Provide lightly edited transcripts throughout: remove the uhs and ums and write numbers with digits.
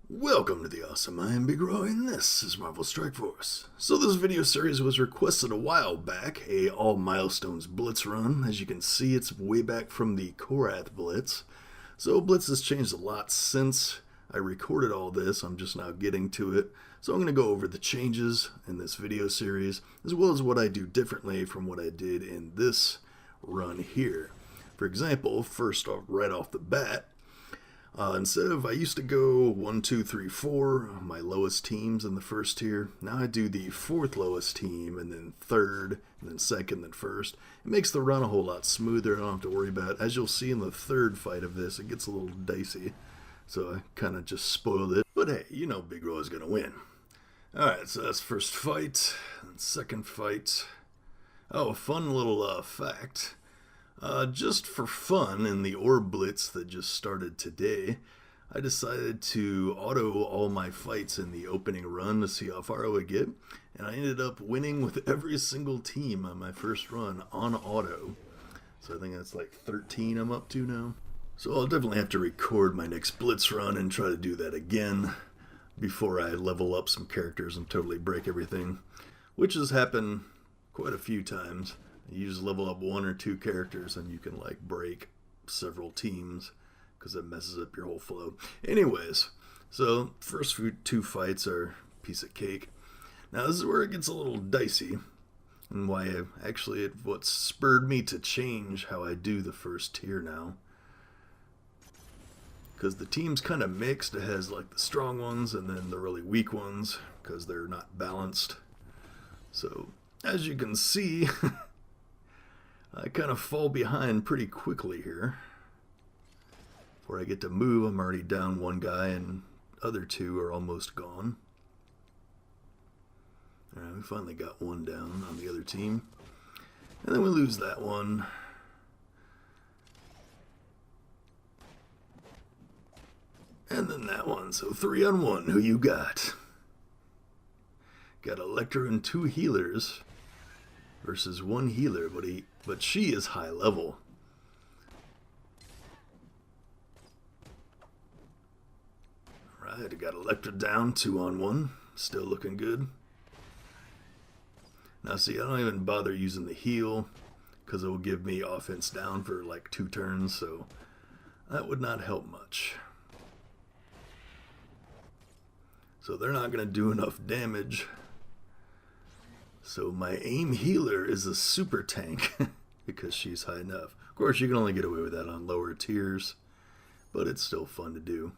Welcome to the awesome I Am Big Roy, and this is Marvel Strike Force. So this video series was requested a while back, a All Milestones Blitz Run. As you can see, it's way back from the Korath Blitz. So Blitz has changed a lot since I recorded all this. I'm just now getting to it. So I'm going to go over the changes in this video series, as well as what I do differently from what I did in this run here. For example, first off, right off the bat, instead of, I used to go 1, 2, 3, 4, my lowest teams in the first tier. Now I do the fourth lowest team, and then third, and then second, then first. It makes the run a whole lot smoother. I don't have to worry about it. As you'll see in the third fight of this, it gets a little dicey. So I kind of just spoiled it. But hey, you know Big Roy's going to win. Alright, so that's first fight, and second fight. Oh, a fun little fact. Just for fun, in the Orb Blitz that just started today, I decided to auto all my fights in the opening run to see how far I would get, and I ended up winning with every single team on my first run on auto. So I think that's like 13 I'm up to now. So I'll definitely have to record my next Blitz run and try to do that again before I level up some characters and totally break everything, which has happened quite a few times. You just level up 1 or 2 characters and you can like break several teams because it messes up your whole flow. Anyways, so first 2 fights are a piece of cake. Now this is where it gets a little dicey, and why what spurred me to change how I do the first tier now. Because the team's kind of mixed. It has like the strong ones and then the really weak ones because they're not balanced. So as you can see, I kind of fall behind pretty quickly here. Before I get to move, I'm already down 1 guy and other 2 are almost gone. Alright, we finally got 1 down on the other team. And then we lose that one. And then that one. So 3 on 1. Who you got? Got Electro and 2 healers versus 1 healer, but she is high level. Alright, I got Electra down, 2 on 1. Still looking good. Now see, I don't even bother using the heal because it will give me offense down for like 2 turns, so that would not help much. So they're not going to do enough damage. So my aim healer is a super tank because she's high enough. Of course, you can only get away with that on lower tiers, but it's still fun to do.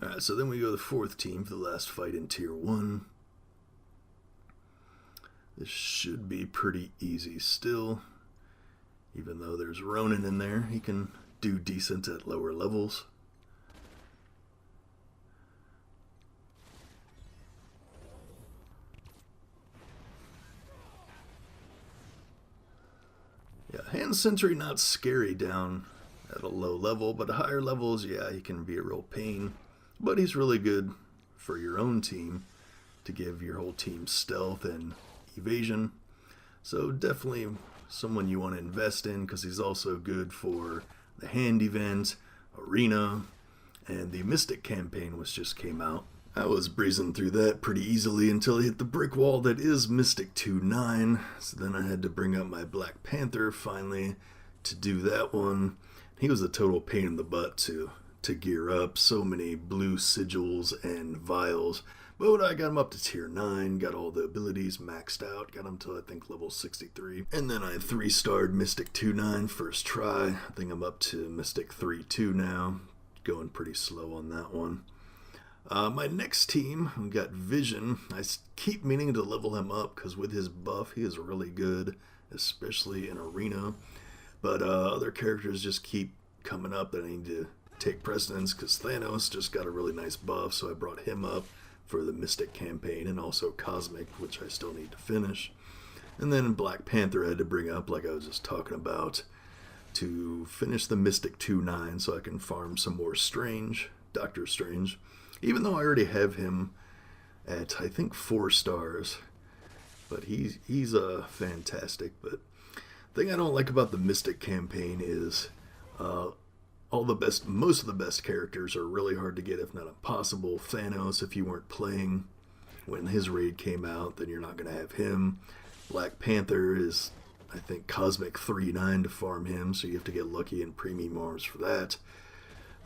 Alright, so then we go to the 4th team for the last fight in tier 1. This should be pretty easy still, even though there's Ronin in there. He can do decent at lower levels. Yeah, Hand Sentry not scary down at a low level, but at higher levels, yeah, he can be a real pain. But he's really good for your own team to give your whole team stealth and evasion. So definitely someone you want to invest in because he's also good for the hand event, arena, and the Mystic campaign which just came out. I was breezing through that pretty easily until I hit the brick wall that is Mystic 2-9. So then I had to bring up my Black Panther finally to do that one. He was a total pain in the butt to gear up. So many blue sigils and vials. But I got him up to tier 9, got all the abilities maxed out, got him till I think level 63. And then I 3-starred Mystic 2-9 first try. I think I'm up to Mystic 3-2 now. Going pretty slow on that one. My next team, we got Vision. I keep meaning to level him up because with his buff, he is really good, especially in arena. But other characters just keep coming up that I need to take precedence because Thanos just got a really nice buff, so I brought him up for the Mystic campaign, and also Cosmic, which I still need to finish. And then Black Panther I had to bring up, like I was just talking about, to finish the Mystic 2-9 so I can farm some more Doctor Strange. Even though I already have him at, I think, 4 stars. But he's fantastic. But the thing I don't like about the Mystic campaign is Most of the best characters are really hard to get, if not impossible. Thanos, if you weren't playing when his raid came out, then you're not going to have him. Black Panther is, I think, Cosmic 3-9 to farm him, so you have to get lucky in premium arms for that.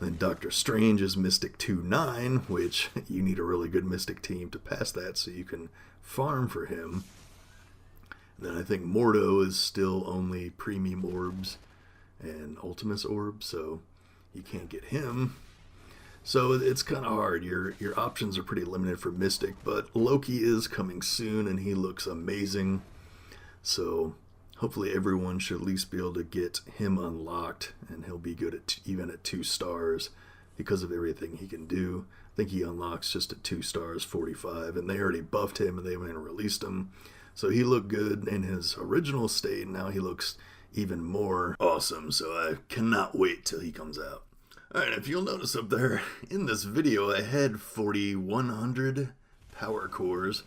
Then Doctor Strange is Mystic 2-9, which you need a really good Mystic team to pass that so you can farm for him. And then I think Mordo is still only premium orbs and Ultimus orbs, so you can't get him. So it's kind of hard. Your options are pretty limited for Mystic, but Loki is coming soon and he looks amazing. So hopefully everyone should at least be able to get him unlocked, and he'll be good even at 2 stars because of everything he can do. I think he unlocks just at 2 stars 45, and they already buffed him and they went and released him. So he looked good in his original state, and now he looks even more awesome. So I cannot wait till he comes out. Alright, if you'll notice up there in this video, I had 4,100 power cores.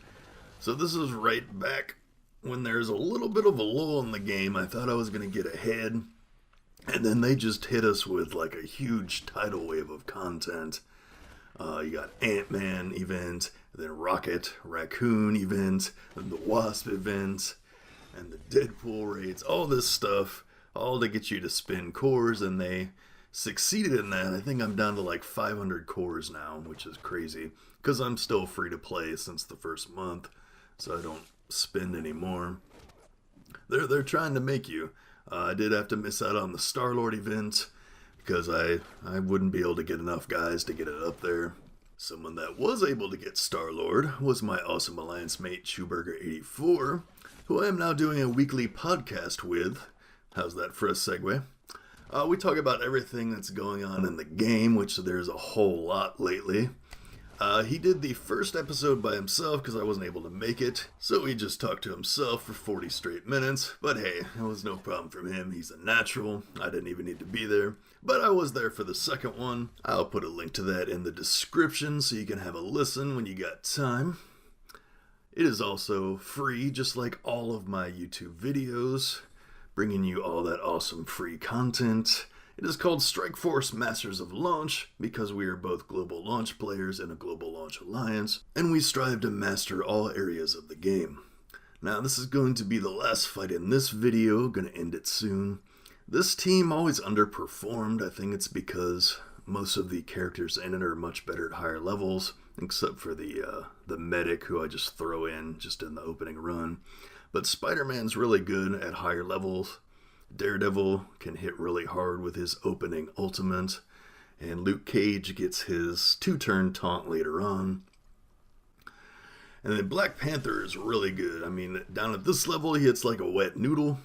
So this is right back when there's a little bit of a lull in the game. I thought I was going to get ahead, and then they just hit us with like a huge tidal wave of content. You got Ant-Man event, then Rocket Raccoon event, and the Wasp event, and the Deadpool raids, all this stuff, all to get you to spin cores, and they succeeded in that. I think I'm down to like 500 cores now, which is crazy, because I'm still free to play since the first month, so I don't spend anymore. They're trying to make you. I did have to miss out on the Star-Lord event because I wouldn't be able to get enough guys to get it up there. Someone that was able to get Star-Lord was my awesome alliance mate Chewburger84, who I am now doing a weekly podcast with. How's that for a segue? We talk about everything that's going on in the game, which there's a whole lot lately. He did the first episode by himself because I wasn't able to make it, so he just talked to himself for 40 straight minutes. But hey, it was no problem from him. He's a natural. I didn't even need to be there. But I was there for the second one. I'll put a link to that in the description so you can have a listen when you got time. It is also free, just like all of my YouTube videos, bringing you all that awesome free content. It is called Strike Force Masters of Launch because we are both global launch players in a global launch alliance, and we strive to master all areas of the game. Now, this is going to be the last fight in this video, gonna end it soon. This team always underperformed. I think it's because most of the characters in it are much better at higher levels, except for the medic, who I just throw in just in the opening run. But Spider-Man's really good at higher levels. Daredevil can hit really hard with his opening ultimate, and Luke Cage gets his 2-turn taunt later on. And then Black Panther is really good. I mean, down at this level, he hits like a wet noodle,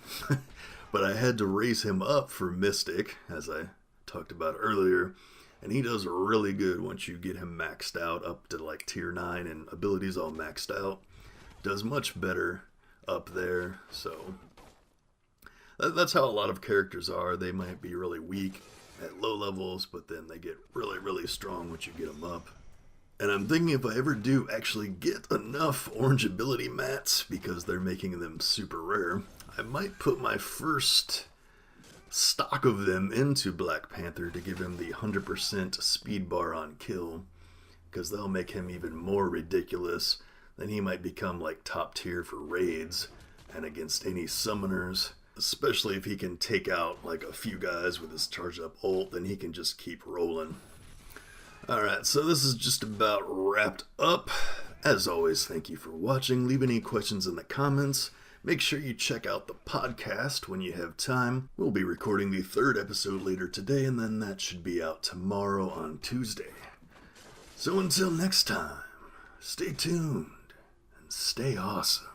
but I had to raise him up for Mystic, as I talked about earlier, and he does really good once you get him maxed out up to like tier 9 and abilities all maxed out. Does much better up there, so that's how a lot of characters are. They might be really weak at low levels, but then they get really, really strong once you get them up. And I'm thinking if I ever do actually get enough orange ability mats, because they're making them super rare, I might put my first stock of them into Black Panther to give him the 100% speed bar on kill, because they'll make him even more ridiculous. Then he might become like top tier for raids and against any summoners. Especially if he can take out like a few guys with his charged up ult, then he can just keep rolling. Alright, so this is just about wrapped up. As always, thank you for watching. Leave any questions in the comments. Make sure you check out the podcast when you have time. We'll be recording the 3rd episode later today, and then that should be out tomorrow on Tuesday. So until next time, stay tuned and stay awesome.